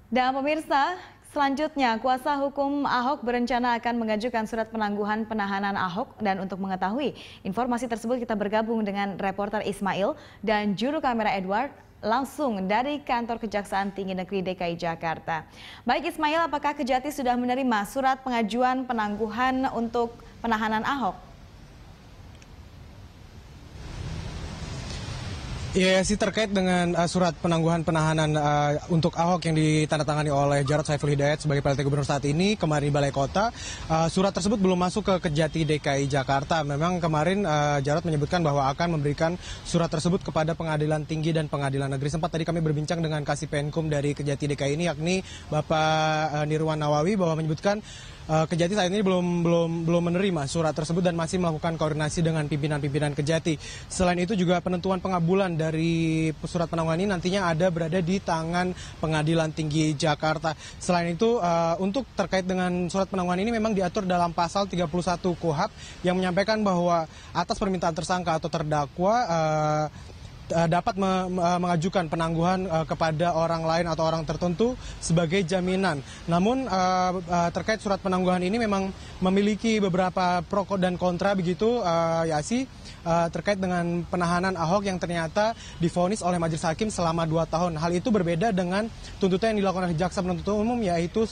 Dan pemirsa, selanjutnya kuasa hukum Ahok berencana akan mengajukan surat penangguhan penahanan Ahok. Dan untuk mengetahui informasi tersebut kita bergabung dengan reporter Ismail dan juru kamera Edward langsung dari kantor Kejaksaan Tinggi Negeri DKI Jakarta. Baik Ismail, apakah Kejati sudah menerima surat pengajuan penangguhan untuk penahanan Ahok? Ya sih, terkait dengan surat penangguhan penahanan untuk Ahok yang ditandatangani oleh Jarod Saiful Hidayat sebagai PLT Gubernur saat ini kemarin di Balai Kota. Surat tersebut belum masuk ke Kejati DKI Jakarta. Memang kemarin Jarod menyebutkan bahwa akan memberikan surat tersebut kepada Pengadilan Tinggi dan Pengadilan Negeri. Sempat tadi kami berbincang dengan Kasipenkum dari Kejati DKI ini, yakni Bapak Nirwan Nawawi, bahwa menyebutkan Kejati saat ini belum menerima surat tersebut dan masih melakukan koordinasi dengan pimpinan-pimpinan Kejati. Selain itu juga penentuan pengabulan dari surat penangguhan ini nantinya berada di tangan Pengadilan Tinggi Jakarta. Selain itu untuk terkait dengan surat penangguhan ini memang diatur dalam pasal 31 KUHP yang menyampaikan bahwa atas permintaan tersangka atau terdakwa dapat mengajukan penangguhan kepada orang lain atau orang tertentu sebagai jaminan. Namun terkait surat penangguhan ini memang memiliki beberapa pro dan kontra begitu, Yasi, terkait dengan penahanan Ahok yang ternyata divonis oleh Majelis Hakim selama 2 tahun. Hal itu berbeda dengan tuntutan yang dilakukan oleh Jaksa Penuntut Umum, yaitu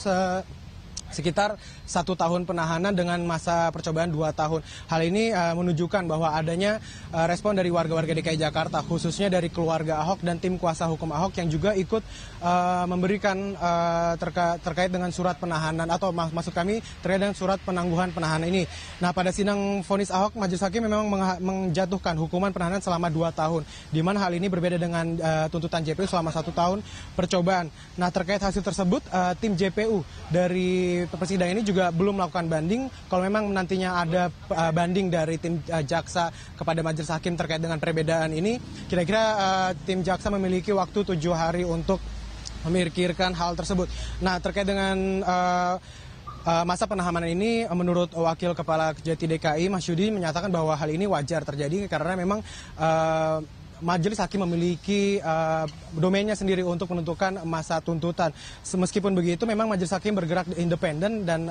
sekitar 1 tahun penahanan dengan masa percobaan 2 tahun. Hal ini menunjukkan bahwa adanya respon dari warga-warga DKI Jakarta, khususnya dari keluarga Ahok dan tim kuasa hukum Ahok yang juga ikut memberikan terkait dengan surat penahanan atau maksud kami terkait dengan surat penangguhan penahanan ini. Nah, pada sidang vonis Ahok, Majelis Hakim memang menjatuhkan hukuman penahanan selama 2 tahun, di mana hal ini berbeda dengan tuntutan JPU selama 1 tahun percobaan. Nah, terkait hasil tersebut, tim JPU dari persidangan ini juga belum melakukan banding. Kalau memang nantinya ada banding dari tim jaksa kepada Majelis Hakim terkait dengan perbedaan ini, kira-kira tim jaksa memiliki waktu 7 hari untuk memikirkan hal tersebut. Nah, terkait dengan masa penahanan ini, menurut Wakil Kepala Kejati DKI Mas Yudi menyatakan bahwa hal ini wajar terjadi karena memang Majelis Hakim memiliki domainnya sendiri untuk menentukan masa tuntutan. Meskipun begitu, memang Majelis Hakim bergerak independen dan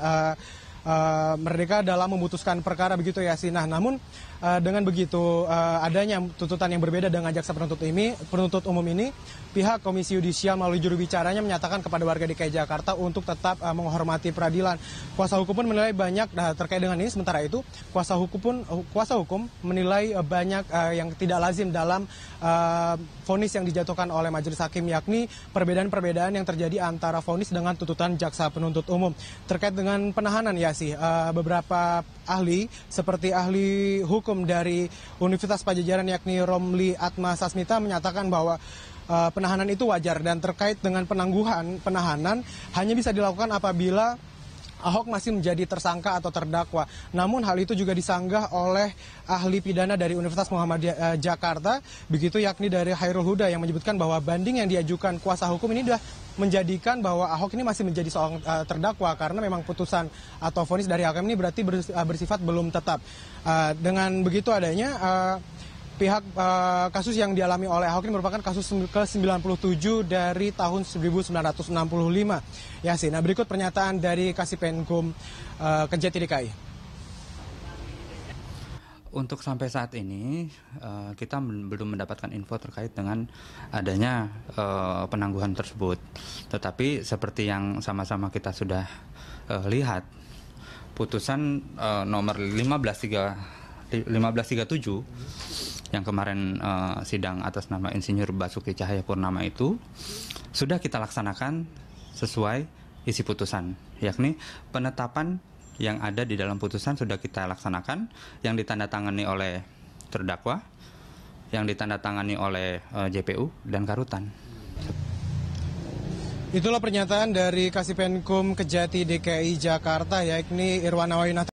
merdeka dalam memutuskan perkara begitu ya sih. Nah, namun dengan begitu adanya tuntutan yang berbeda dengan jaksa penuntut umum ini, pihak Komisi Yudisial melalui juru bicaranya menyatakan kepada warga DKI Jakarta untuk tetap menghormati peradilan. Kuasa hukum pun menilai banyak terkait dengan ini. Sementara itu kuasa hukum menilai banyak yang tidak lazim dalam vonis yang dijatuhkan oleh Majelis Hakim, yakni perbedaan-perbedaan yang terjadi antara vonis dengan tuntutan jaksa penuntut umum. Terkait dengan penahanan ya sih, beberapa ahli seperti ahli hukum dari Universitas Pajajaran yakni Romli Atma Sasmita menyatakan bahwa penahanan itu wajar, dan terkait dengan penahanan hanya bisa dilakukan apabila Ahok masih menjadi tersangka atau terdakwa. Namun hal itu juga disanggah oleh ahli pidana dari Universitas Muhammadiyah Jakarta, begitu yakni dari Hairul Huda, yang menyebutkan bahwa banding yang diajukan kuasa hukum ini sudah menjadikan bahwa Ahok ini masih menjadi seorang terdakwa karena memang putusan atau vonis dari hakim ini berarti bersifat belum tetap. Dengan begitu adanya pihak kasus yang dialami oleh Ahok ini merupakan kasus ke-97 dari tahun 1965. Ya sih. Nah, berikut pernyataan dari Kasipenkum Kejati DKI. Untuk sampai saat ini kita belum mendapatkan info terkait dengan adanya penangguhan tersebut. Tetapi seperti yang sama-sama kita sudah lihat, putusan nomor 1537 yang kemarin sidang atas nama Insinyur Basuki Cahayapurnama itu sudah kita laksanakan sesuai isi putusan, yakni penetapan yang ada di dalam putusan sudah kita laksanakan, yang ditandatangani oleh terdakwa, yang ditandatangani oleh JPU dan Karutan. Itulah pernyataan dari Kasipenkum Kejati DKI Jakarta, yakni Irwan Nawawi.